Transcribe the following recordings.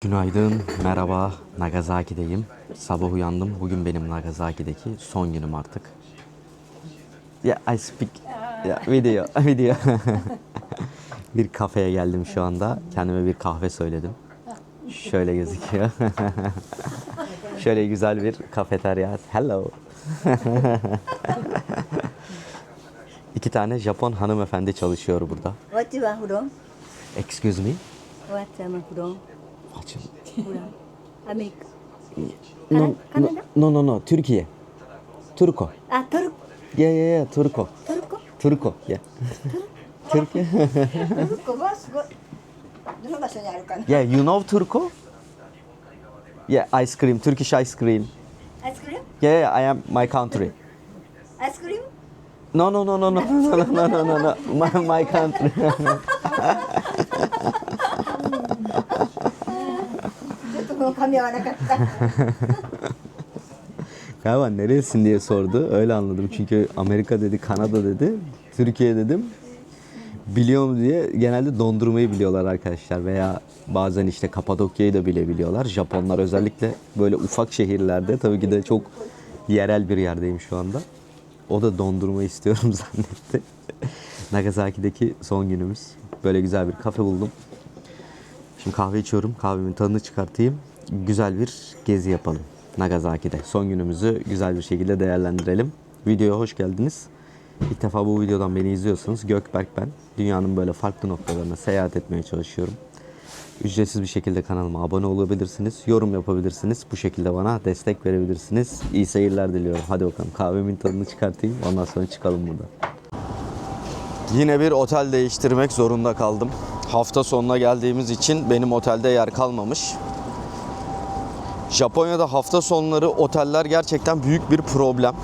Günaydın, merhaba. Nagasaki'deyim. Sabah uyandım. Bugün benim Nagasaki'deki son günüm artık. Yeah, I speak. Yeah, video. Bir kafeye geldim şu anda. Kendime bir kahve söyledim. Şöyle gözüküyor. Şöyle güzel bir kafeterya. Hello. İki tane Japon hanımefendi çalışıyor burada. What you want, udon? Excuse me. What udon? Açın. Udon. Amerika. No. Türkiye. Turko. Ah, Turk. Yeah, Turko. Turko. Turko, yeah. Türkiye. Turkoはすごい。どの場所にあるかな。 Yeah, you know Turko? Yeah, ice cream, Turkish ice cream. アイスクリーム？ Yeah, I am my country. アイスクリーム？ No. My country. ちょっともう噛み合わなかった。 Galiba neresin diye sordu. Öyle anladım. Çünkü Amerika dedi, Kanada dedi. Türkiye dedim. Biliyorum diye genelde dondurmayı biliyorlar arkadaşlar. Veya bazen işte Kapadokya'yı da bilebiliyorlar. Japonlar özellikle böyle ufak şehirlerde, tabii ki de çok yerel bir yerdeyim şu anda. O da dondurma istiyorum zannetti. Nagasaki'deki son günümüz. Böyle güzel bir kafe buldum. Şimdi kahve içiyorum. Kahvemin tadını çıkartayım. Güzel bir gezi yapalım Nagasaki'de. Son günümüzü güzel bir şekilde değerlendirelim. Videoya hoş geldiniz. İlk defa bu videodan beni izliyorsanız Gökberk ben. Dünyanın böyle farklı noktalarına seyahat etmeye çalışıyorum. Ücretsiz bir şekilde kanalıma abone olabilirsiniz. Yorum yapabilirsiniz. Bu şekilde bana destek verebilirsiniz. İyi seyirler diliyorum. Hadi bakalım kahvemin tadını çıkartayım. Ondan sonra çıkalım buradan. Yine bir otel değiştirmek zorunda kaldım. Hafta sonuna geldiğimiz için benim otelde yer kalmamış. Japonya'da hafta sonları oteller gerçekten büyük bir problem.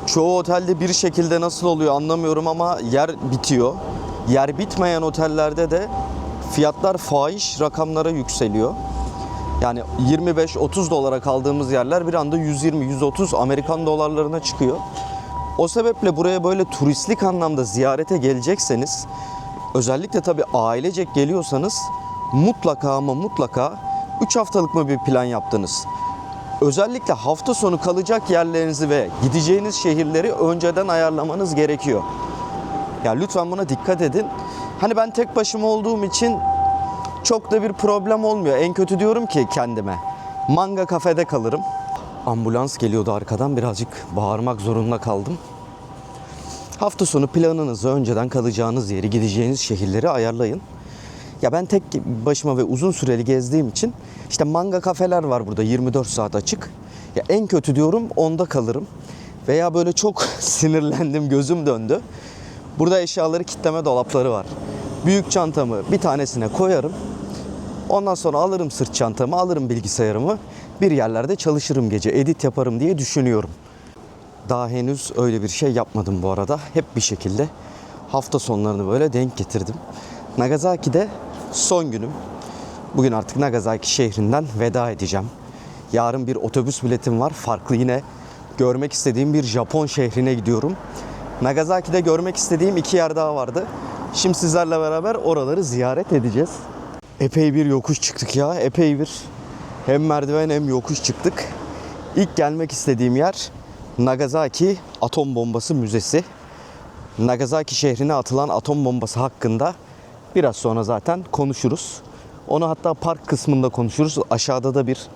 Çoğu otelde bir şekilde nasıl oluyor anlamıyorum ama yer bitiyor. Yer bitmeyen otellerde de fiyatlar fahiş rakamlara yükseliyor. Yani 25-30 dolara kaldığımız yerler bir anda 120-130 Amerikan dolarlarına çıkıyor. O sebeple buraya böyle turistlik anlamda ziyarete gelecekseniz, özellikle tabii ailecek geliyorsanız mutlaka ama mutlaka 3 haftalık mı bir plan yaptınız? Özellikle hafta sonu kalacak yerlerinizi ve gideceğiniz şehirleri önceden ayarlamanız gerekiyor. Ya lütfen buna dikkat edin. Hani ben tek başıma olduğum için çok da bir problem olmuyor. En kötü diyorum ki kendime, manga kafede kalırım. Ambulans geliyordu arkadan, birazcık bağırmak zorunda kaldım. Hafta sonu planınızı, önceden kalacağınız yeri, gideceğiniz şehirleri ayarlayın. Ya ben tek başıma ve uzun süreli gezdiğim için işte manga kafeler var burada 24 saat açık. Ya en kötü diyorum onda kalırım. Veya böyle çok sinirlendim, gözüm döndü. Burada eşyaları kilitleme dolapları var. Büyük çantamı bir tanesine koyarım. Ondan sonra alırım sırt çantamı, alırım bilgisayarımı. Bir yerlerde çalışırım gece, edit yaparım diye düşünüyorum. Daha henüz öyle bir şey yapmadım bu arada. Hep bir şekilde hafta sonlarını böyle denk getirdim. Nagasaki'de son günüm. Bugün artık Nagasaki şehrinden veda edeceğim. Yarın bir otobüs biletim var. Farklı, yine görmek istediğim bir Japon şehrine gidiyorum. Nagasaki'de görmek istediğim 2 yer daha vardı. Şimdi sizlerle beraber oraları ziyaret edeceğiz. Epey bir yokuş çıktık ya. Epey bir hem merdiven hem yokuş çıktık. İlk gelmek istediğim yer Nagasaki Atom Bombası Müzesi. Nagasaki şehrine atılan atom bombası hakkında biraz sonra zaten konuşuruz. Onu hatta park kısmında konuşuruz. Aşağıda da bir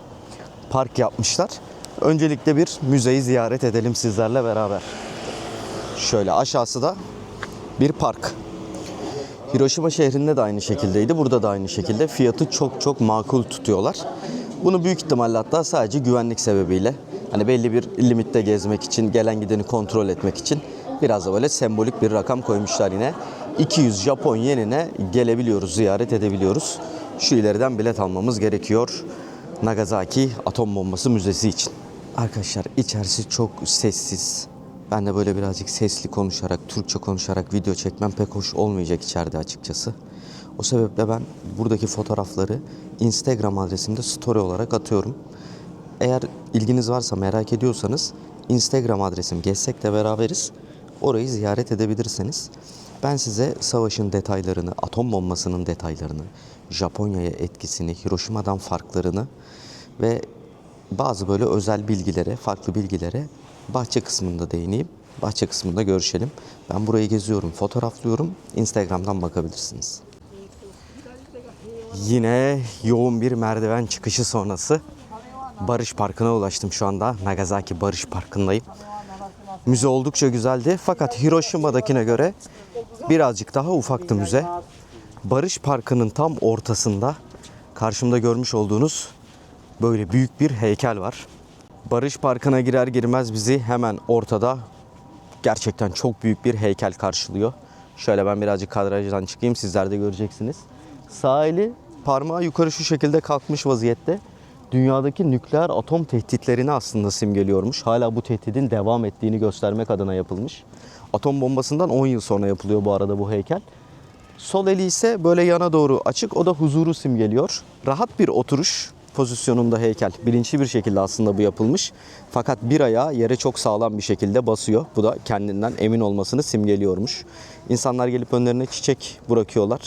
park yapmışlar. Öncelikle bir müzeyi ziyaret edelim sizlerle beraber. Şöyle aşağısı da bir park. Hiroşima şehrinde de aynı şekildeydi. Burada da aynı şekilde. Fiyatı çok makul tutuyorlar. Bunu büyük ihtimalle hatta sadece güvenlik sebebiyle, hani belli bir limitte gezmek için, gelen gideni kontrol etmek için biraz da böyle sembolik bir rakam koymuşlar yine. 200 Japon yenine gelebiliyoruz, ziyaret edebiliyoruz. Şu ileriden bilet almamız gerekiyor Nagasaki Atom Bombası Müzesi için. Arkadaşlar içerisi çok sessiz. Ben de böyle birazcık sesli konuşarak, Türkçe konuşarak video çekmem pek hoş olmayacak içeride açıkçası. O sebeple ben buradaki fotoğrafları Instagram adresimde story olarak atıyorum. Eğer ilginiz varsa, merak ediyorsanız Instagram adresim Gezsek de Beraberiz. Orayı ziyaret edebilirsiniz. Ben size savaşın detaylarını, atom bombasının detaylarını, Japonya'ya etkisini, Hiroşima'dan farklarını ve bazı böyle özel bilgilere, farklı bilgilere bahçe kısmında değineyim. Bahçe kısmında görüşelim. Ben burayı geziyorum, fotoğraflıyorum. Instagram'dan bakabilirsiniz. Yine yoğun bir merdiven çıkışı sonrası Barış Parkı'na ulaştım şu anda. Nagasaki Barış Parkı'ndayım. Müze oldukça güzeldi fakat Hiroşima'dakine göre birazcık daha ufaktı müze. Barış Parkı'nın tam ortasında karşımda görmüş olduğunuz böyle büyük bir heykel var. Barış Parkı'na girer girmez bizi hemen ortada gerçekten çok büyük bir heykel karşılıyor. Şöyle ben birazcık kadrajdan çıkayım, sizler de göreceksiniz. Sağ eli parmağı yukarı şu şekilde kalkmış vaziyette. Dünyadaki nükleer atom tehditlerini aslında simgeliyormuş. Hala bu tehdidin devam ettiğini göstermek adına yapılmış. Atom bombasından 10 yıl sonra yapılıyor bu arada bu heykel. Sol eli ise böyle yana doğru açık. O da huzuru simgeliyor. Rahat bir oturuş pozisyonunda heykel. Bilinçli bir şekilde aslında bu yapılmış. Fakat bir ayağı yere çok sağlam bir şekilde basıyor. Bu da kendinden emin olmasını simgeliyormuş. İnsanlar gelip önlerine çiçek bırakıyorlar.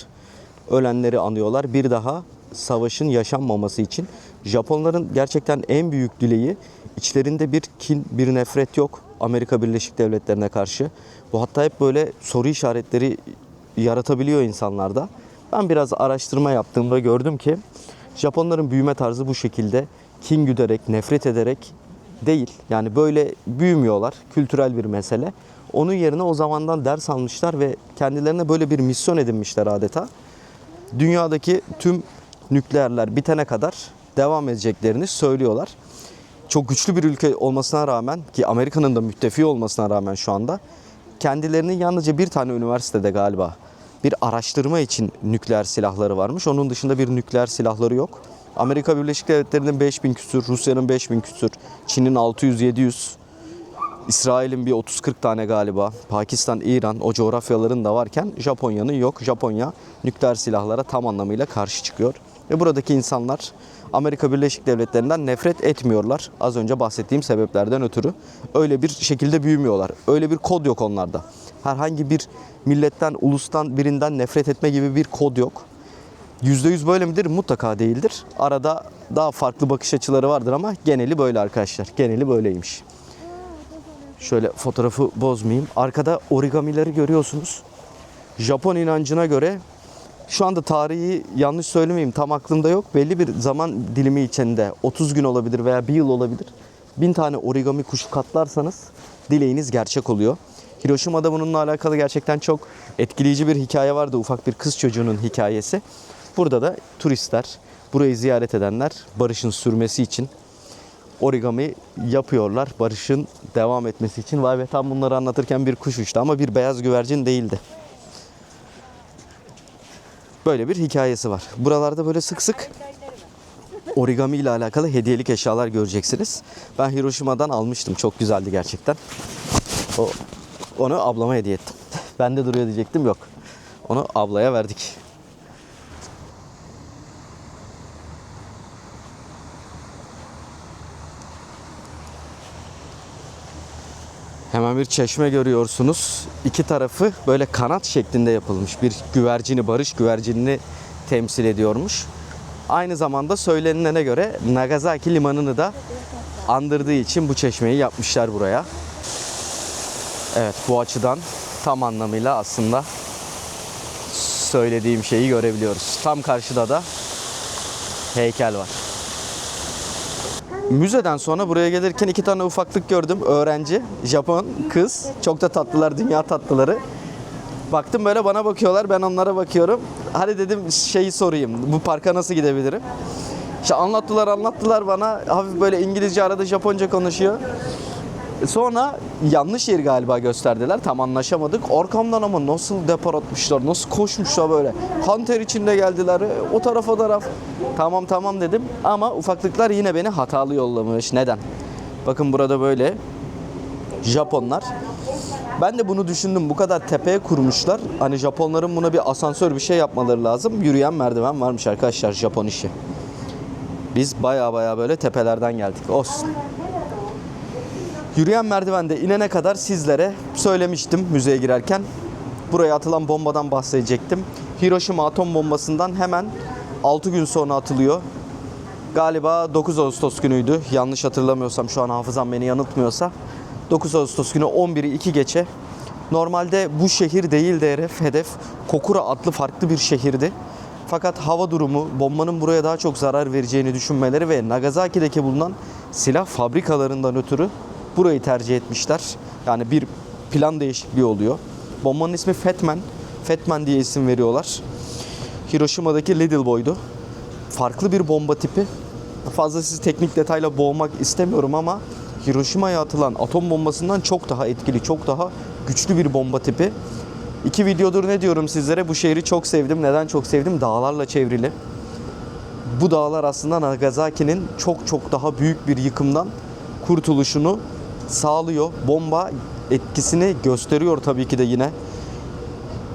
Ölenleri anıyorlar. Bir daha savaşın yaşanmaması için. Japonların gerçekten en büyük dileği, içlerinde bir kin, bir nefret yok Amerika Birleşik Devletleri'ne karşı. Bu hatta hep böyle soru işaretleri yaratabiliyor insanlarda. Ben biraz araştırma yaptığımda gördüm ki Japonların büyüme tarzı bu şekilde, kin güderek, nefret ederek değil. Yani böyle büyümüyorlar. Kültürel bir mesele. Onun yerine o zamandan ders almışlar ve kendilerine böyle bir misyon edinmişler adeta. Dünyadaki tüm nükleerler bitene kadar devam edeceklerini söylüyorlar. Çok güçlü bir ülke olmasına rağmen, ki Amerika'nın da müttefiği olmasına rağmen şu anda, kendilerinin yalnızca bir tane üniversitede galiba bir araştırma için nükleer silahları varmış. Onun dışında bir nükleer silahları yok. Amerika Birleşik Devletleri'nin 5000 küsür, Rusya'nın 5000 küsür, Çin'in 600-700, İsrail'in bir 30-40 tane galiba, Pakistan, İran o coğrafyaların da varken Japonya'nın yok. Japonya nükleer silahlara tam anlamıyla karşı çıkıyor. Ve buradaki insanlar Amerika Birleşik Devletleri'nden nefret etmiyorlar. Az önce bahsettiğim sebeplerden ötürü. Öyle bir şekilde büyümüyorlar. Öyle bir kod yok onlarda. Herhangi bir milletten, ulustan birinden nefret etme gibi bir kod yok. %100 böyle midir? Mutlaka değildir. Arada daha farklı bakış açıları vardır ama geneli böyle arkadaşlar. Geneli böyleymiş. Şöyle fotoğrafı bozmayayım. Arkada origamileri görüyorsunuz. Japon inancına göre şu anda tarihi yanlış söylemeyeyim, tam aklımda yok. Belli bir zaman dilimi içinde 30 gün olabilir veya 1 yıl olabilir. 1000 tane origami kuşu katlarsanız dileğiniz gerçek oluyor. Hiroşima'da bununla alakalı gerçekten çok etkileyici bir hikaye vardı. Ufak bir kız çocuğunun hikayesi. Burada da turistler, burayı ziyaret edenler barışın sürmesi için origami yapıyorlar. Barışın devam etmesi için. Vay be, tam bunları anlatırken bir kuş uçtu ama bir beyaz güvercin değildi. Böyle bir hikayesi var. Buralarda böyle sık sık origami ile alakalı hediyelik eşyalar göreceksiniz. Ben Hiroşima'dan almıştım. Çok güzeldi gerçekten. Onu ablama hediye ettim. Bende duruyor diyecektim, yok. Onu ablaya verdik. Hemen bir çeşme görüyorsunuz. İki tarafı böyle kanat şeklinde yapılmış. Bir güvercini, barış güvercinini temsil ediyormuş. Aynı zamanda söylenilene göre Nagasaki limanını da andırdığı için bu çeşmeyi yapmışlar buraya. Evet, bu açıdan tam anlamıyla aslında söylediğim şeyi görebiliyoruz. Tam karşıda da heykel var. Müzeden sonra buraya gelirken iki tane ufaklık gördüm. Öğrenci, Japon kız. Çok da tatlılar, dünya tatlıları. Baktım böyle bana bakıyorlar, ben onlara bakıyorum. Hadi dedim şeyi sorayım, bu parka nasıl gidebilirim? İşte anlattılar bana. Hafif böyle İngilizce, arada Japonca konuşuyor. Sonra yanlış yeri galiba gösterdiler. Tam anlaşamadık. Arkamdan ama nasıl depar atmışlar, nasıl koşmuşlar böyle. Kan ter içinde geldiler. O taraf o taraf. Tamam dedim. Ama ufaklıklar yine beni hatalı yollamış. Neden? Bakın burada böyle Japonlar. Ben de bunu düşündüm. Bu kadar tepeye kurmuşlar. Hani Japonların buna bir asansör, bir şey yapmaları lazım. Yürüyen merdiven varmış arkadaşlar, Japon işi. Biz baya böyle tepelerden geldik. Olsun. Yürüyen merdivende inene kadar sizlere söylemiştim müzeye girerken. Buraya atılan bombadan bahsedecektim. Hiroşima atom bombasından hemen 6 gün sonra atılıyor. Galiba 9 Ağustos günüydü. Yanlış hatırlamıyorsam, şu an hafızam beni yanıltmıyorsa. 9 Ağustos günü 11'i 2 geçe. Normalde bu şehir değildi hedef. Kokura adlı farklı bir şehirdi. Fakat hava durumu, bombanın buraya daha çok zarar vereceğini düşünmeleri ve Nagasaki'deki bulunan silah fabrikalarından ötürü burayı tercih etmişler. Yani bir plan değişikliği oluyor. Bombanın ismi Fatman. Fatman diye isim veriyorlar. Hiroşima'daki Little Boy'du. Farklı bir bomba tipi. Fazla sizi teknik detayla boğmak istemiyorum ama Hiroşima'ya atılan atom bombasından çok daha etkili, çok daha güçlü bir bomba tipi. 2 videodur ne diyorum sizlere? Bu şehri çok sevdim. Neden çok sevdim? Dağlarla çevrili. Bu dağlar aslında Nagasaki'nin çok daha büyük bir yıkımdan kurtuluşunu sağlıyor. Bomba etkisini gösteriyor tabii ki de yine.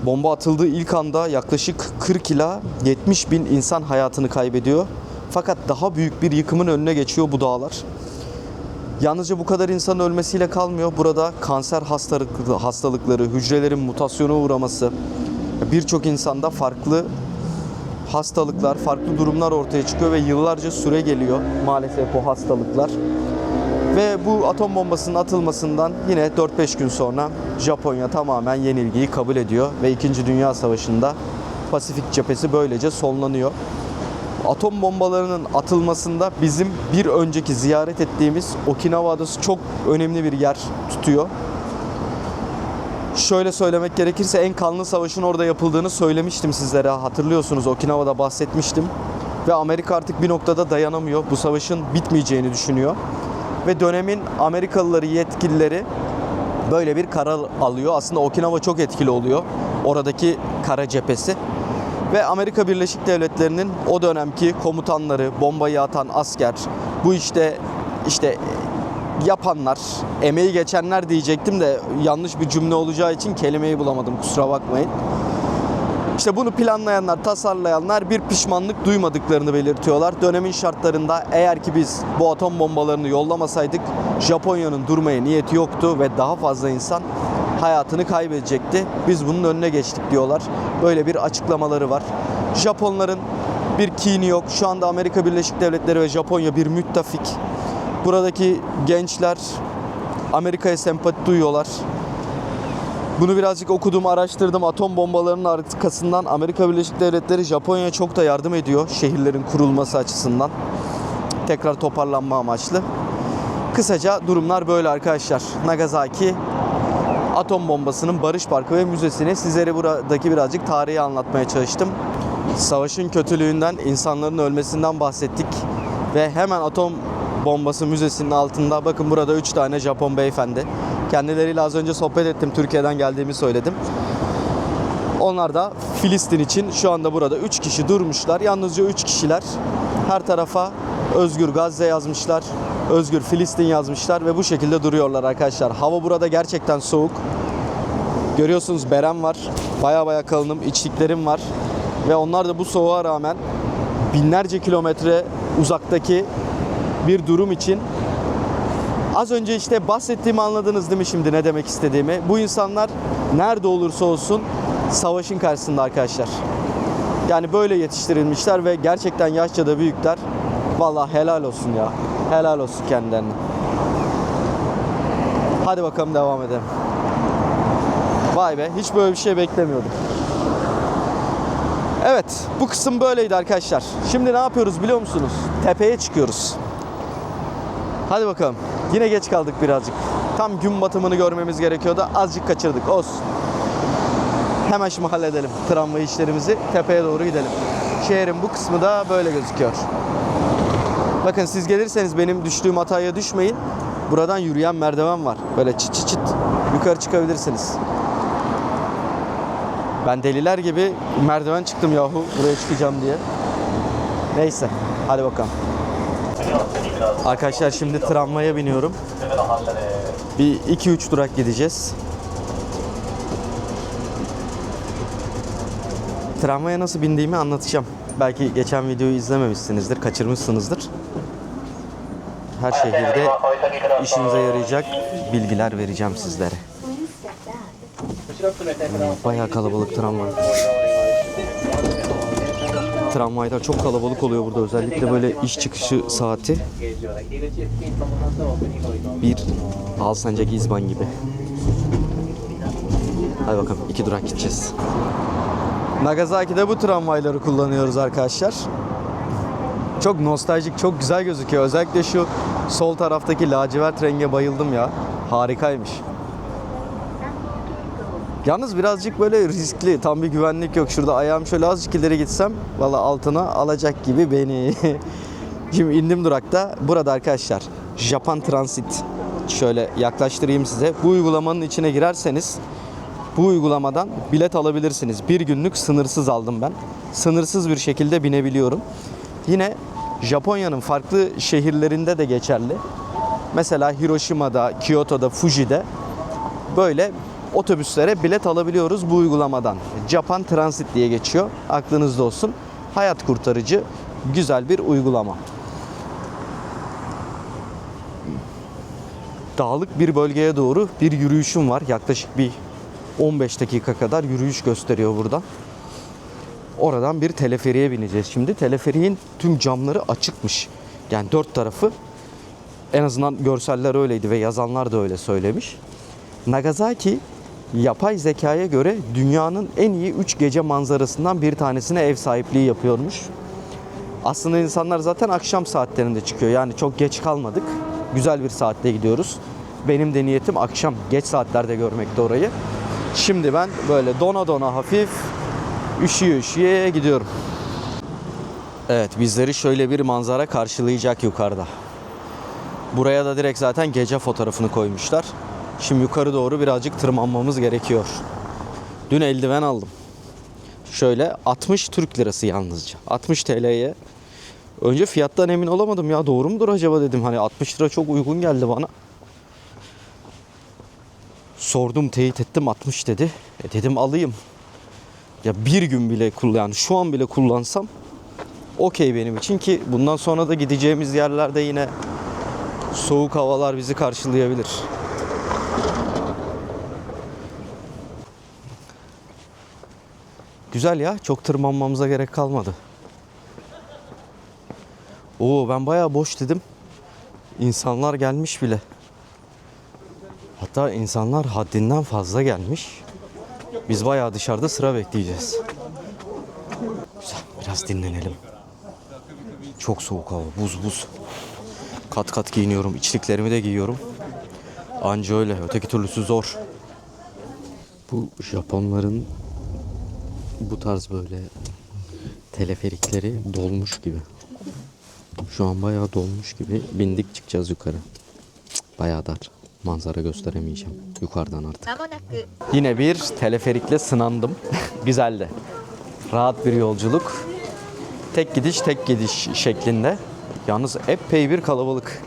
Bomba atıldığı ilk anda yaklaşık 40 ila 70 bin insan hayatını kaybediyor. Fakat daha büyük bir yıkımın önüne geçiyor bu dağlar. Yalnızca bu kadar insanın ölmesiyle kalmıyor. Burada kanser hastalıkları, hücrelerin mutasyona uğraması, birçok insanda farklı hastalıklar, farklı durumlar ortaya çıkıyor ve yıllarca süre geliyor maalesef o hastalıklar. Ve bu atom bombasının atılmasından yine 4-5 gün sonra Japonya tamamen yenilgiyi kabul ediyor ve 2. Dünya Savaşı'nda Pasifik cephesi böylece sonlanıyor. Atom bombalarının atılmasında bizim bir önceki ziyaret ettiğimiz Okinawa Adası çok önemli bir yer tutuyor. Şöyle söylemek gerekirse en kanlı savaşın orada yapıldığını söylemiştim sizlere. Hatırlıyorsunuz, Okinawa'da bahsetmiştim. Ve Amerika artık bir noktada dayanamıyor. Bu savaşın bitmeyeceğini düşünüyor. Ve dönemin Amerikalıları, yetkilileri böyle bir karar alıyor. Aslında Okinawa çok etkili oluyor. Oradaki kara cephesi. Ve Amerika Birleşik Devletleri'nin o dönemki komutanları, bombayı atan asker, bu işte yapanlar, emeği geçenler diyecektim de yanlış bir cümle olacağı için kelimeyi bulamadım, kusura bakmayın. İşte bunu planlayanlar, tasarlayanlar bir pişmanlık duymadıklarını belirtiyorlar. Dönemin şartlarında eğer ki biz bu atom bombalarını yollamasaydık Japonya'nın durmaya niyeti yoktu ve daha fazla insan hayatını kaybedecekti. Biz bunun önüne geçtik diyorlar. Böyle bir açıklamaları var. Japonların bir kini yok. Şu anda Amerika Birleşik Devletleri ve Japonya bir müttefik. Buradaki gençler Amerika'ya sempati duyuyorlar. Bunu birazcık okudum, araştırdım. Atom bombalarının arkasından Amerika Birleşik Devletleri Japonya'ya çok da yardım ediyor şehirlerin kurulması açısından. Tekrar toparlanma amaçlı. Kısaca durumlar böyle arkadaşlar. Nagasaki atom bombasının Barış Parkı ve Müzesi'ni sizlere buradaki birazcık tarihi anlatmaya çalıştım. Savaşın kötülüğünden, insanların ölmesinden bahsettik. Ve hemen atom bombası müzesinin altında bakın burada 3 tane Japon beyefendi. Kendileriyle az önce sohbet ettim. Türkiye'den geldiğimi söyledim. Onlar da Filistin için şu anda burada 3 kişi durmuşlar. Yalnızca 3 kişiler. Her tarafa Özgür Gazze yazmışlar. Özgür Filistin yazmışlar ve bu şekilde duruyorlar arkadaşlar. Hava burada gerçekten soğuk. Görüyorsunuz berem var. Baya kalınım, içliklerim var. Ve onlar da bu soğuğa rağmen binlerce kilometre uzaktaki bir durum için az önce işte bahsettiğimi anladınız değil mi şimdi ne demek istediğimi? Bu insanlar nerede olursa olsun savaşın karşısında arkadaşlar. Yani böyle yetiştirilmişler ve gerçekten yaşça da büyükler. Vallahi helal olsun ya. Helal olsun kendilerine. Hadi bakalım devam edelim. Vay be, hiç böyle bir şey beklemiyordum. Evet, bu kısım böyleydi arkadaşlar. Şimdi ne yapıyoruz biliyor musunuz? Tepeye çıkıyoruz. Hadi bakalım. Yine geç kaldık birazcık. Tam gün batımını görmemiz gerekiyordu. Azıcık kaçırdık. Olsun. Hemen şimdi halledelim tramvay işlerimizi. Tepeye doğru gidelim. Şehrin bu kısmı da böyle gözüküyor. Bakın siz gelirseniz benim düştüğüm hataya düşmeyin. Buradan yürüyen merdiven var. Böyle çıt çıt çıt yukarı çıkabilirsiniz. Ben deliler gibi merdiven çıktım yahu buraya çıkacağım diye. Neyse hadi bakalım. Arkadaşlar şimdi tramvaya biniyorum. Bir 2-3 durak gideceğiz. Tramvaya nasıl bindiğimi anlatacağım. Belki geçen videoyu izlememişsinizdir, kaçırmışsınızdır. Her şehirde işinize yarayacak bilgiler vereceğim sizlere. Bayağı kalabalık tramvay. Tramvaylar çok kalabalık oluyor burada. Özellikle böyle iş çıkışı saati. Bir Alsancak İzban gibi. Hadi bakalım 2 durak gideceğiz. Nagasaki'de bu tramvayları kullanıyoruz arkadaşlar. Çok nostaljik, çok güzel gözüküyor. Özellikle şu sol taraftaki lacivert renge bayıldım ya. Harikaymış. Yalnız birazcık böyle riskli. Tam bir güvenlik yok. Şurada ayağım şöyle azıcık ileri gitsem valla altına alacak gibi beni. Şimdi indim durakta. Burada arkadaşlar Japan Transit. Şöyle yaklaştırayım size. Bu uygulamanın içine girerseniz bu uygulamadan bilet alabilirsiniz. Bir günlük sınırsız aldım ben. Sınırsız bir şekilde binebiliyorum. Yine Japonya'nın farklı şehirlerinde de geçerli. Mesela Hiroşima'da, Kyoto'da, Fuji'de böyle otobüslere bilet alabiliyoruz bu uygulamadan. Japan Transit diye geçiyor. Aklınızda olsun. Hayat kurtarıcı güzel bir uygulama. Dağlık bir bölgeye doğru bir yürüyüşüm var. Yaklaşık bir 15 dakika kadar yürüyüş gösteriyor buradan. Oradan bir teleferiğe bineceğiz şimdi. Teleferiğin tüm camları açıkmış. Yani dört tarafı. En azından görseller öyleydi ve yazanlar da öyle söylemiş. Nagasaki yapay zekaya göre dünyanın en iyi 3 gece manzarasından bir tanesine ev sahipliği yapıyormuş. Aslında insanlar zaten akşam saatlerinde çıkıyor. Yani çok geç kalmadık. Güzel bir saatte gidiyoruz. Benim de niyetim akşam geç saatlerde görmekte orayı. Şimdi ben böyle dona dona hafif üşüye üşüye gidiyorum. Evet, bizleri şöyle bir manzara karşılayacak yukarıda. Buraya da direkt zaten gece fotoğrafını koymuşlar. Şimdi yukarı doğru birazcık tırmanmamız gerekiyor. Dün eldiven aldım. Şöyle 60 Türk lirası yalnızca. 60 TL'ye. Önce fiyattan emin olamadım ya, doğru mudur acaba dedim. Hani 60 lira çok uygun geldi bana. Sordum, teyit ettim, 60 dedi. Dedim alayım. Ya bir gün bile yani şu an bile kullansam okey benim için, ki bundan sonra da gideceğimiz yerlerde yine soğuk havalar bizi karşılayabilir. Güzel ya, çok tırmanmamıza gerek kalmadı. Oo, ben bayağı boş dedim. İnsanlar gelmiş bile. Hatta insanlar haddinden fazla gelmiş. Biz bayağı dışarıda sıra bekleyeceğiz. Güzel, biraz dinlenelim. Çok soğuk hava, buz. Kat kat giyiniyorum, içliklerimi de giyiyorum. Anca öyle, öteki türlüsü zor. Bu Japonların bu tarz böyle teleferikleri dolmuş gibi. Şu an bayağı dolmuş gibi. Bindik, çıkacağız yukarı. Bayağı dar. Manzara gösteremeyeceğim yukarıdan artık. Yine bir teleferikle sınandım. Güzeldi. Rahat bir yolculuk. Tek gidiş tek gidiş şeklinde. Yalnız epey bir kalabalık.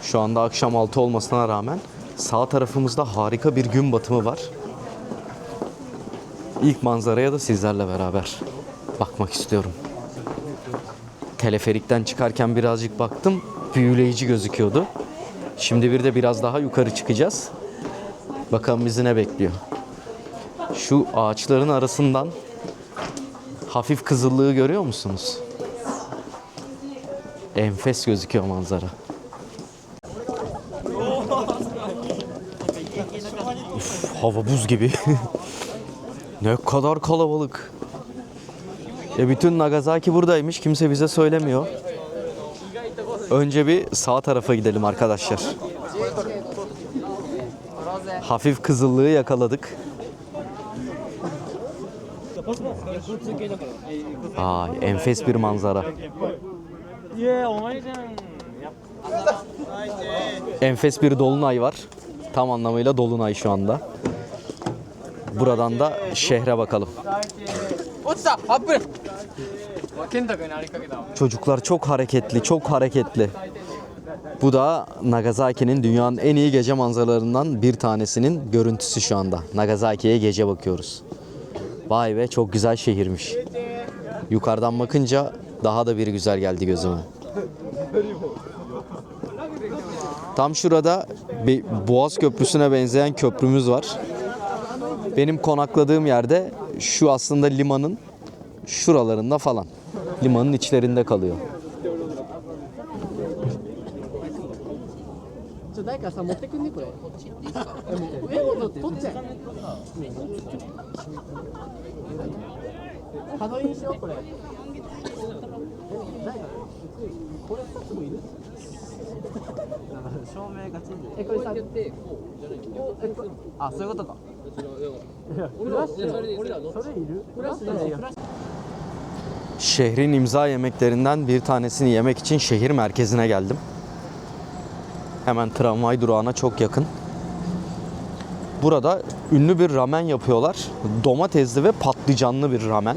Şu anda akşam 6 olmasına rağmen sağ tarafımızda harika bir gün batımı var. İlk manzaraya da sizlerle beraber bakmak istiyorum. Teleferikten çıkarken birazcık baktım. Büyüleyici gözüküyordu. Şimdi bir de biraz daha yukarı çıkacağız. Bakalım bizi ne bekliyor. Şu ağaçların arasından hafif kızıllığı görüyor musunuz? Enfes gözüküyor manzara. Uf, hava buz gibi. Ne kadar kalabalık. Bütün Nagasaki buradaymış. Kimse bize söylemiyor. Önce bir sağ tarafa gidelim arkadaşlar. Hafif kızıllığı yakaladık. Ay, enfes bir manzara. Enfes bir dolunay var. Tam anlamıyla dolunay şu anda. Buradan da şehre bakalım. Çocuklar çok hareketli, çok hareketli. Bu da Nagasaki'nin dünyanın en iyi gece manzaralarından bir tanesinin görüntüsü şu anda. Nagasaki'ye gece bakıyoruz. Vay be, çok güzel şehirmiş. Yukarıdan bakınca daha da bir güzel geldi gözüme. Tam şurada bir Boğaz Köprüsü'ne benzeyen köprümüz var. Benim konakladığım yerde şu aslında limanın şuralarında falan. Limanın içlerinde kalıyor. 誰かさ持ってくんねこれ。こっち行っていいですか。取っちゃえ。角にしようこれ。誰かこれ2つもいる。照明がついてる。これさ。あ、そういうことか。フラッシュ。それいる？フラッシュ。Şehrin imza yemeklerinden bir tanesini yemek için şehir merkezine geldim. Hemen tramvay durağına çok yakın. Burada ünlü bir ramen yapıyorlar. Domatesli ve patlıcanlı bir ramen.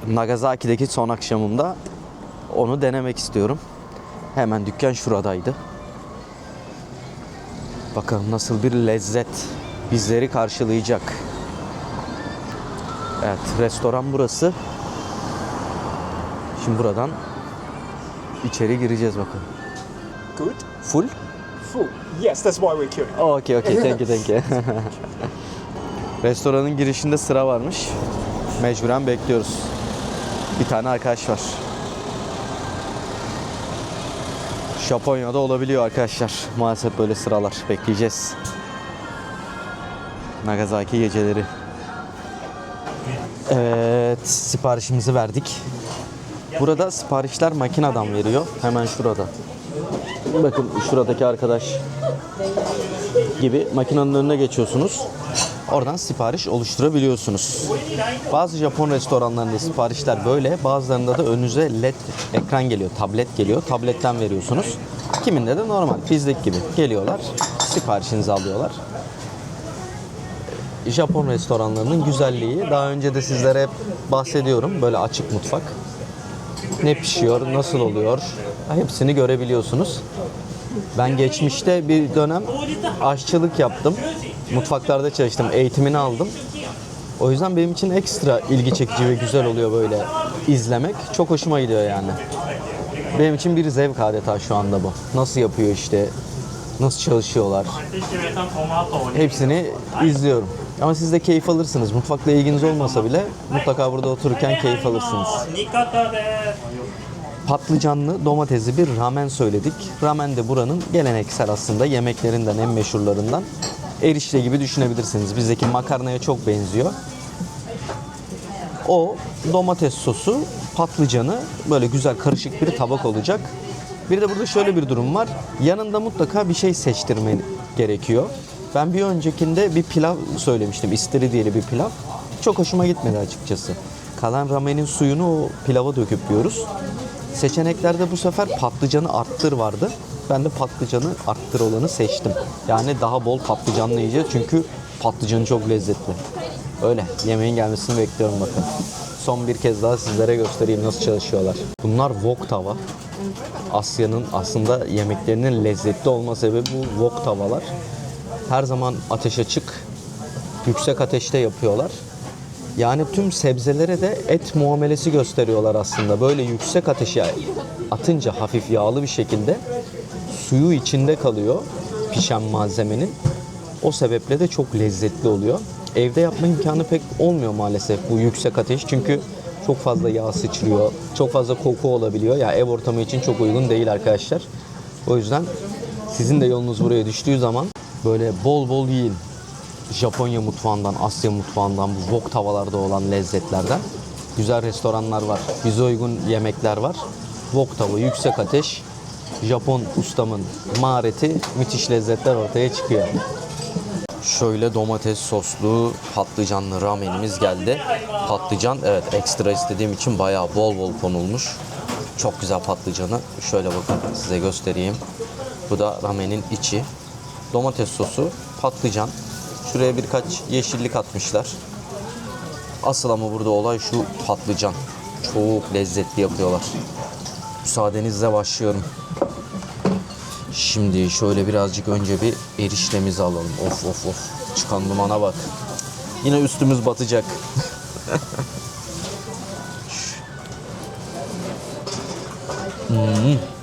Nagasaki'deki son akşamımda onu denemek istiyorum. Hemen dükkan şuradaydı. Bakalım nasıl bir lezzet bizleri karşılayacak. Evet, restoran burası. Şimdi buradan içeri gireceğiz bakalım. Good. Full? Full. Yes, that's why we're queuing. Oh, okay. Thank you. Restoranın girişinde sıra varmış. Mecburen bekliyoruz. Bir tane arkadaş var. Japonya'da olabiliyor arkadaşlar. Maalesef böyle sıralar. Bekleyeceğiz. Nagasaki geceleri. Evet, siparişimizi verdik. Burada siparişler makineden veriyor. Hemen şurada. Bakın şuradaki arkadaş gibi makinenin önüne geçiyorsunuz. Oradan sipariş oluşturabiliyorsunuz. Bazı Japon restoranlarında siparişler böyle. Bazılarında da önünüze LED ekran geliyor, tablet geliyor. Tabletten veriyorsunuz. Kiminde de normal, bizdeki gibi geliyorlar. Siparişinizi alıyorlar. Japon restoranlarının güzelliği. Daha önce de sizlere hep bahsediyorum. Böyle açık mutfak. Ne pişiyor, nasıl oluyor, hepsini görebiliyorsunuz. Ben geçmişte bir dönem aşçılık yaptım. Mutfaklarda çalıştım, eğitimini aldım. O yüzden benim için ekstra ilgi çekici ve güzel oluyor böyle izlemek. Çok hoşuma gidiyor yani. Benim için bir zevk adeta şu anda bu. Nasıl yapıyor işte, nasıl çalışıyorlar. Hepsini izliyorum. Ama siz de keyif alırsınız. Mutfakla ilginiz olmasa bile mutlaka burada otururken keyif alırsınız. Patlıcanlı, domatesli bir ramen söyledik. Ramen de buranın geleneksel aslında yemeklerinden, en meşhurlarından. Erişte gibi düşünebilirsiniz. Bizdeki makarnaya çok benziyor. O domates sosu, patlıcanı böyle güzel karışık bir tabak olacak. Bir de burada şöyle bir durum var. Yanında mutlaka bir şey seçtirmen gerekiyor. Ben bir öncekinde bir pilav söylemiştim. İstiridye'li bir pilav. Çok hoşuma gitmedi açıkçası. Kalan ramenin suyunu o pilava döküp yiyoruz. Seçeneklerde bu sefer patlıcanı arttır vardı. Ben de patlıcanı arttır olanı seçtim. Yani daha bol patlıcanlı yiyeceğiz çünkü patlıcanı çok lezzetli. Öyle. Yemeğin gelmesini bekliyorum bakın. Son bir kez daha sizlere göstereyim nasıl çalışıyorlar. Bunlar wok tava. Asya'nın aslında yemeklerinin lezzetli olma sebebi bu wok tavalar. Her zaman ateş açık, yüksek ateşte yapıyorlar. Yani tüm sebzelere de et muamelesi gösteriyorlar aslında. Böyle yüksek ateşe atınca hafif yağlı bir şekilde suyu içinde kalıyor pişen malzemenin. O sebeple de çok lezzetli oluyor. Evde yapma imkanı pek olmuyor maalesef bu yüksek ateş. Çünkü çok fazla yağ sıçrıyor, çok fazla koku olabiliyor. Ya ev ortamı için çok uygun değil arkadaşlar. O yüzden sizin de yolunuz buraya düştüğü zaman böyle bol bol yiyin. Japonya mutfağından, Asya mutfağından, bu wok tavalarda olan lezzetlerden güzel restoranlar var. Bize uygun yemekler var. Wok tava, yüksek ateş, Japon ustamın mahareti, müthiş lezzetler ortaya çıkıyor. Şöyle domates soslu patlıcanlı ramenimiz geldi. Patlıcan evet ekstra istediğim için bayağı bol bol konulmuş. Çok güzel patlıcanı. Şöyle bakın size göstereyim. Bu da ramenin içi. Domates sosu, patlıcan. Şuraya birkaç yeşillik atmışlar. Asıl ama burada olay şu patlıcan. Çok lezzetli yapıyorlar. Müsaadenizle başlıyorum. Şimdi şöyle birazcık önce bir eriştemizi alalım. Of of of. Çıkan dumana bak. Yine üstümüz batacak.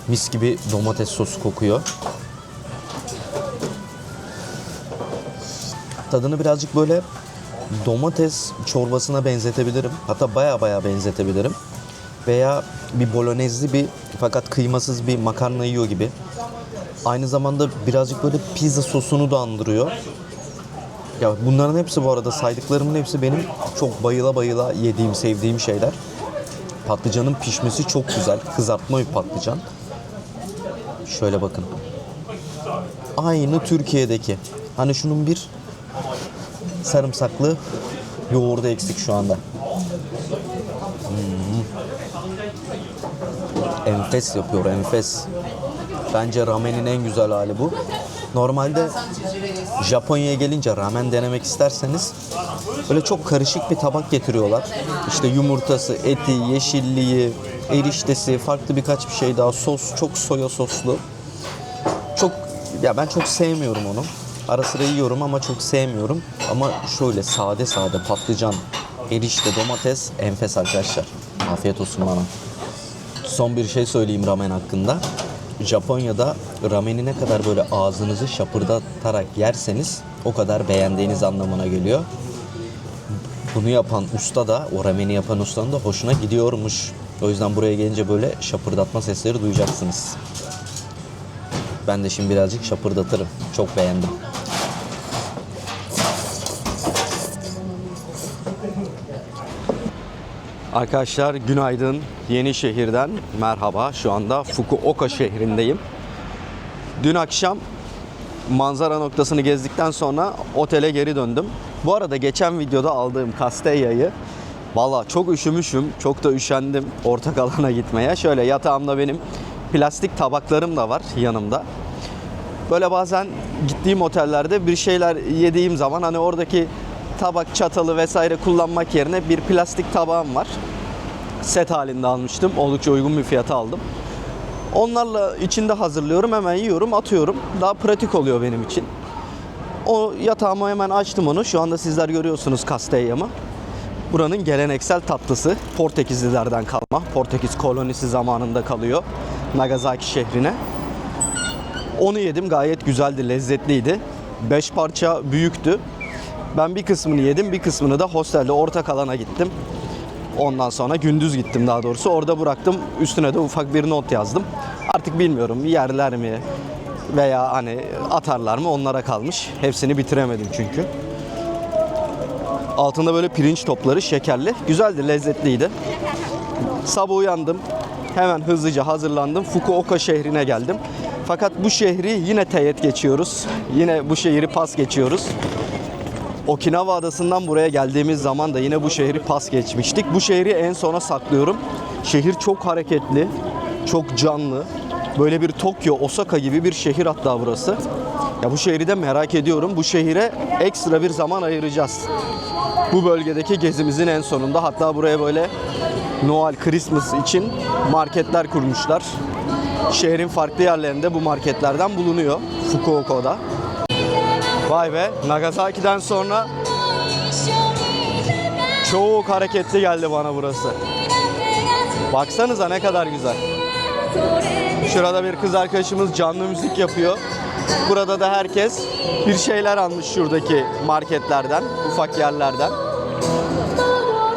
Mis gibi domates sosu kokuyor. Tadını birazcık böyle domates çorbasına benzetebilirim. Hatta baya benzetebilirim. Veya bir bolognezli bir fakat kıymasız bir makarna yiyor gibi. Aynı zamanda birazcık böyle pizza sosunu da andırıyor. Ya bunların hepsi, bu arada saydıklarımın hepsi benim çok bayıla yediğim, sevdiğim şeyler. Patlıcanın pişmesi çok güzel. Kızartma bir patlıcan. Şöyle bakın. Aynı Türkiye'deki. Hani şunun bir sarımsaklı yoğurdu eksik şu anda. Enfes yapıyor, enfes. Bence ramenin en güzel hali bu. Normalde Japonya'ya gelince ramen denemek isterseniz böyle çok karışık bir tabak getiriyorlar. İşte yumurtası, eti, yeşilliği, eriştesi, farklı birkaç bir şey daha, sos, çok soya soslu. Çok, ya ben çok sevmiyorum onu. Ara sıra yiyorum ama çok sevmiyorum. Ama şöyle sade patlıcan, erişte, domates enfes arkadaşlar. Afiyet olsun bana. Son bir şey söyleyeyim ramen hakkında. Japonya'da rameni ne kadar böyle ağzınızı şapırdatarak yerseniz o kadar beğendiğiniz anlamına geliyor. Bunu yapan usta da, o rameni yapan ustanın da hoşuna gidiyormuş. O yüzden buraya gelince böyle şapırdatma sesleri duyacaksınız. Ben de şimdi birazcık şapırdatırım. Çok beğendim. Arkadaşlar günaydın. Yenişehir'den merhaba. Şu anda Fukuoka şehrindeyim. Dün akşam manzara noktasını gezdikten sonra otele geri döndüm. Bu arada geçen videoda aldığım Castella'yı valla çok üşümüşüm. Çok da üşendim ortak alana gitmeye. Şöyle yatağımda benim plastik tabaklarım da var yanımda. Böyle bazen gittiğim otellerde bir şeyler yediğim zaman hani oradaki tabak, çatalı vesaire kullanmak yerine bir plastik tabağım var. Set halinde almıştım. Oldukça uygun bir fiyata aldım. Onlarla içinde hazırlıyorum, hemen yiyorum, atıyorum. Daha pratik oluyor benim için. O yatağımı hemen açtım onu. Şu anda sizler görüyorsunuz Castella'mı. Buranın geleneksel tatlısı. Portekizlilerden kalma. Portekiz kolonisi zamanında kalıyor Nagasaki şehrine. Onu yedim. Gayet güzeldi, lezzetliydi. 5 parça büyüktü. Ben bir kısmını yedim, bir kısmını da hostelde ortak alana gittim. Ondan sonra gündüz gittim daha doğrusu. Orada bıraktım. Üstüne de ufak bir not yazdım. Artık bilmiyorum yerler mi veya hani atarlar mı, onlara kalmış. Hepsini bitiremedim çünkü. Altında böyle pirinç topları, şekerli. Güzeldi, lezzetliydi. Sabah uyandım. Hemen hızlıca hazırlandım. Fukuoka şehrine geldim. Fakat bu şehri yine teğet geçiyoruz. Yine bu şehri pas geçiyoruz. Okinawa adasından buraya geldiğimiz zaman da yine bu şehri pas geçmiştik. Bu şehri en sona saklıyorum. Şehir çok hareketli, çok canlı. Böyle bir Tokyo, Osaka gibi bir şehir hatta burası. Ya bu şehri de merak ediyorum. Bu şehire ekstra bir zaman ayıracağız. Bu bölgedeki gezimizin en sonunda. Hatta buraya böyle Noel, Christmas için marketler kurmuşlar. Şehrin farklı yerlerinde bu marketlerden bulunuyor Fukuoka'da. Vay be, Nagasaki'den sonra çok hareketli geldi bana burası. Baksanıza ne kadar güzel. Şurada bir kız arkadaşımız canlı müzik yapıyor. Burada da herkes bir şeyler almış şuradaki marketlerden, ufak yerlerden.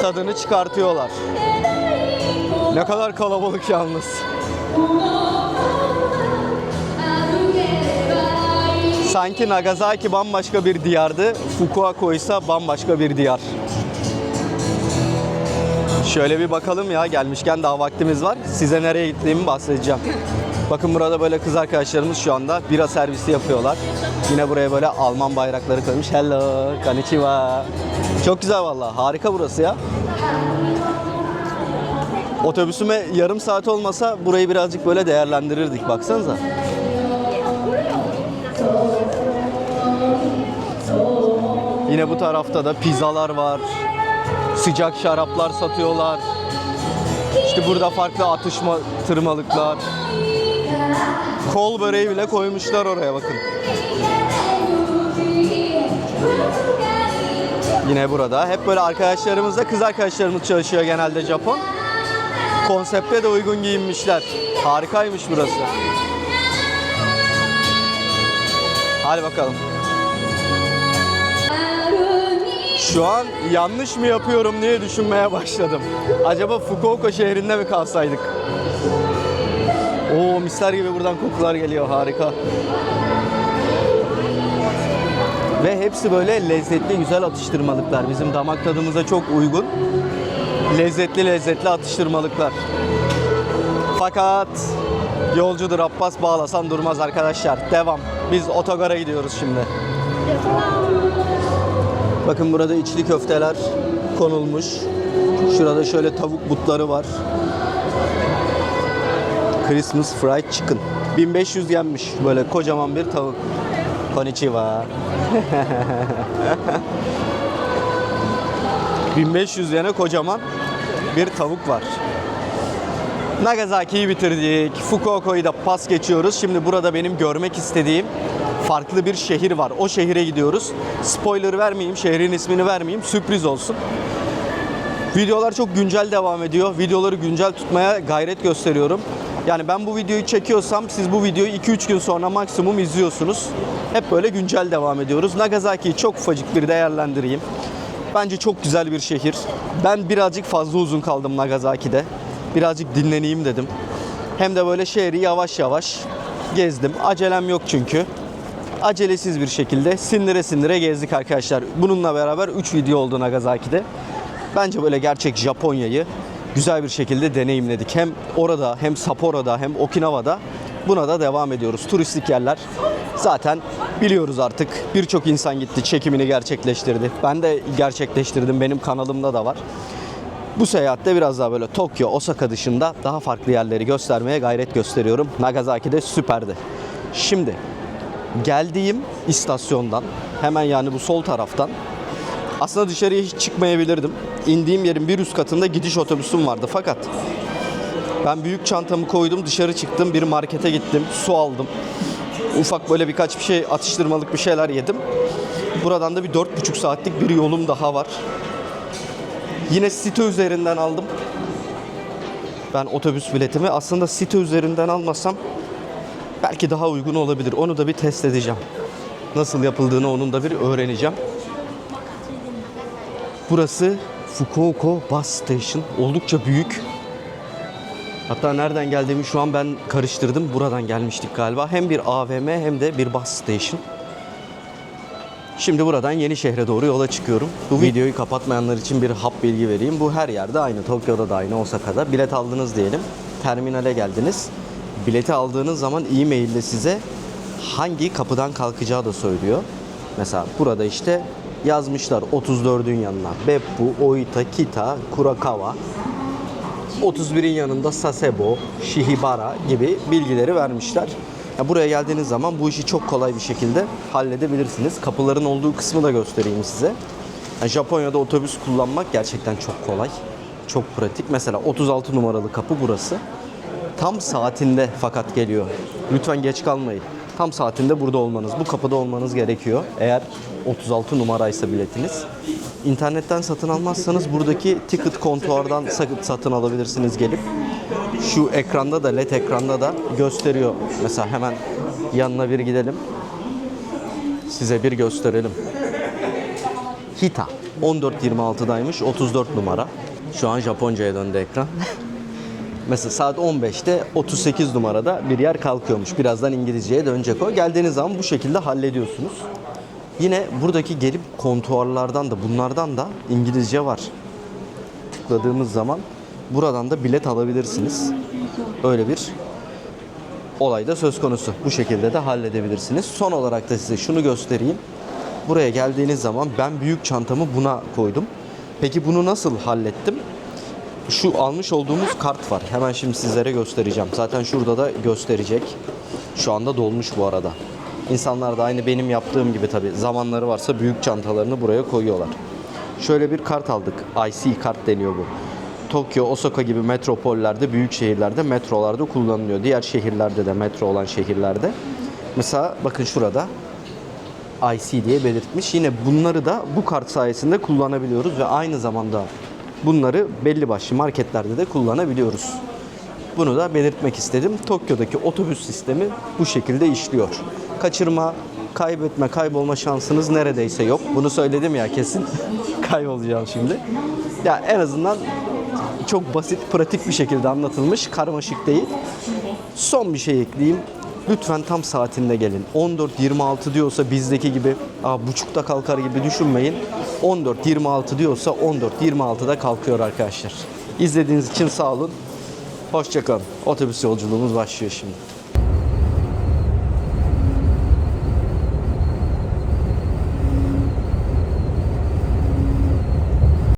Tadını çıkartıyorlar. Ne kadar kalabalık yalnız. Sanki Nagasaki bambaşka bir diyardı, Fukuoka ise bambaşka bir diyar. Şöyle bir bakalım ya, gelmişken daha vaktimiz var. Size nereye gittiğimi bahsedeceğim. Bakın burada böyle kız arkadaşlarımız şu anda bira servisi yapıyorlar. Yine buraya böyle Alman bayrakları koymuş. Hello, konnichiwa. Çok güzel vallahi, harika burası ya. Otobüsüme yarım saat olmasa burayı birazcık böyle değerlendirirdik, baksanıza. Yine bu tarafta da pizzalar var. Sıcak şaraplar satıyorlar. İşte burada farklı atıştırmalıklar. Kol böreği bile koymuşlar oraya, bakın. Yine burada hep böyle arkadaşlarımızla, kız arkadaşlarımız çalışıyor genelde Japon. Konsepte de uygun giyinmişler. Harikaymış burası. Hadi bakalım. Şu an yanlış mı yapıyorum diye düşünmeye başladım. Acaba Fukuoka şehrinde mi kalsaydık? Oo, misler gibi buradan kokular geliyor, harika. Ve hepsi böyle lezzetli, güzel atıştırmalıklar. Bizim damak tadımıza çok uygun. Lezzetli atıştırmalıklar. Fakat yolcudur Abbas, bağlasan durmaz arkadaşlar. Devam. Biz otogara gidiyoruz şimdi. Bakın burada içli köfteler konulmuş. Şurada şöyle tavuk butları var. Christmas fried chicken. 1500 yenmiş. Böyle kocaman bir tavuk. Konnichiwa. 1500 yene kocaman bir tavuk var. Nagasaki'yi bitirdik. Fukuoka'yı da pas geçiyoruz. Şimdi burada benim görmek istediğim farklı bir şehir var. O şehire gidiyoruz. Spoiler vermeyeyim, şehrin ismini vermeyeyim. Sürpriz olsun. Videolar çok güncel devam ediyor. Videoları güncel tutmaya gayret gösteriyorum. Yani ben bu videoyu çekiyorsam siz bu videoyu 2-3 gün sonra maksimum izliyorsunuz. Hep böyle güncel devam ediyoruz. Nagasaki'yi çok ufacık bir değerlendireyim. Bence çok güzel bir şehir. Ben birazcık fazla uzun kaldım Nagasaki'de. Birazcık dinleneyim dedim. Hem de böyle şehri yavaş yavaş gezdim. Acelem yok çünkü. Acelesiz bir şekilde sindire sindire gezdik arkadaşlar. Bununla beraber 3 video oldu Nagasaki'de. Bence böyle gerçek Japonya'yı güzel bir şekilde deneyimledik. Hem orada, hem Sapporu'da, hem Okinawa'da buna da devam ediyoruz. Turistik yerler zaten biliyoruz artık. Birçok insan gitti, çekimini gerçekleştirdi. Ben de gerçekleştirdim. Benim kanalımda da var. Bu seyahatte biraz daha böyle Tokyo, Osaka dışında daha farklı yerleri göstermeye gayret gösteriyorum. Nagasaki de süperdi. Şimdi geldiğim istasyondan hemen, yani bu sol taraftan, aslında dışarıya hiç çıkmayabilirdim. İndiğim yerin bir üst katında gidiş otobüsüm vardı. Fakat ben büyük çantamı koydum, dışarı çıktım, bir markete gittim, su aldım. Ufak böyle birkaç bir şey, atıştırmalık bir şeyler yedim. Buradan da bir 4,5 saatlik bir yolum daha var. Yine site üzerinden aldım. Ben otobüs biletimi aslında site üzerinden almasam belki daha uygun olabilir. Onu da bir test edeceğim. Nasıl yapıldığını onun da bir öğreneceğim. Burası Fukuoka Bus Station. Oldukça büyük. Hatta nereden geldiğimi şu an ben karıştırdım. Buradan gelmiştik galiba. Hem bir AVM hem de bir bus station. Şimdi buradan Yenişehir'e doğru yola çıkıyorum. Bu videoyu kapatmayanlar için bir hap bilgi vereyim. Bu her yerde aynı. Tokyo'da da aynı, Osaka'da. Bilet aldınız diyelim. Terminale geldiniz. Bileti aldığınız zaman e-mail'de size hangi kapıdan kalkacağı da söylüyor. Mesela burada işte yazmışlar 34'ün yanına Beppu, Oita, Kita, Kurakawa. 31'in yanında Sasebo, Shihibara gibi bilgileri vermişler. Ya buraya geldiğiniz zaman bu işi çok kolay bir şekilde halledebilirsiniz. Kapıların olduğu kısmı da göstereyim size. Yani Japonya'da otobüs kullanmak gerçekten çok kolay. Çok pratik. Mesela 36 numaralı kapı burası. Tam saatinde fakat geliyor. Lütfen geç kalmayın. Tam saatinde burada olmanız, bu kapıda olmanız gerekiyor. Eğer 36 numaraysa biletiniz. İnternetten satın almazsanız buradaki ticket kontuardan satın alabilirsiniz gelip. Şu ekranda da, LED ekranda da gösteriyor. Mesela hemen yanına bir gidelim. Size bir gösterelim. Hita 1426'daymış, 34 numara. Şu an Japonca'ya döndü ekran. Mesela saat 15'te 38 numarada bir yer kalkıyormuş. Birazdan İngilizceye dönecek o. Geldiğiniz zaman bu şekilde hallediyorsunuz. Yine buradaki gelip kontuarlardan da, bunlardan da İngilizce var. Tıkladığımız zaman buradan da bilet alabilirsiniz. Öyle bir olay da söz konusu. Bu şekilde de halledebilirsiniz. Son olarak da size şunu göstereyim. Buraya geldiğiniz zaman ben büyük çantamı buna koydum. Peki bunu nasıl hallettim? Şu almış olduğumuz kart var. Hemen şimdi sizlere göstereceğim. Zaten şurada da gösterecek. Şu anda dolmuş bu arada. İnsanlar da aynı benim yaptığım gibi tabii zamanları varsa büyük çantalarını buraya koyuyorlar. Şöyle bir kart aldık. IC kart deniyor bu. Tokyo, Osaka gibi metropollerde, büyük şehirlerde, metrolarda kullanılıyor. Diğer şehirlerde de, metro olan şehirlerde. Mesela bakın şurada IC diye belirtmiş. Yine bunları da bu kart sayesinde kullanabiliyoruz ve aynı zamanda bunları belli başlı marketlerde de kullanabiliyoruz. Bunu da belirtmek istedim. Tokyo'daki otobüs sistemi bu şekilde işliyor. Kaçırma, kaybetme, kaybolma şansınız neredeyse yok. Bunu söyledim ya, kesin kaybolacağım şimdi. Ya en azından çok basit, pratik bir şekilde anlatılmış, karmaşık değil. Son bir şey ekleyeyim. Lütfen tam saatinde gelin. 14.26 diyorsa bizdeki gibi buçukta kalkar gibi düşünmeyin. 14.26 diyorsa 14.26'da kalkıyor arkadaşlar. İzlediğiniz için sağ olun. Hoşça kalın. Otobüs yolculuğumuz başlıyor şimdi.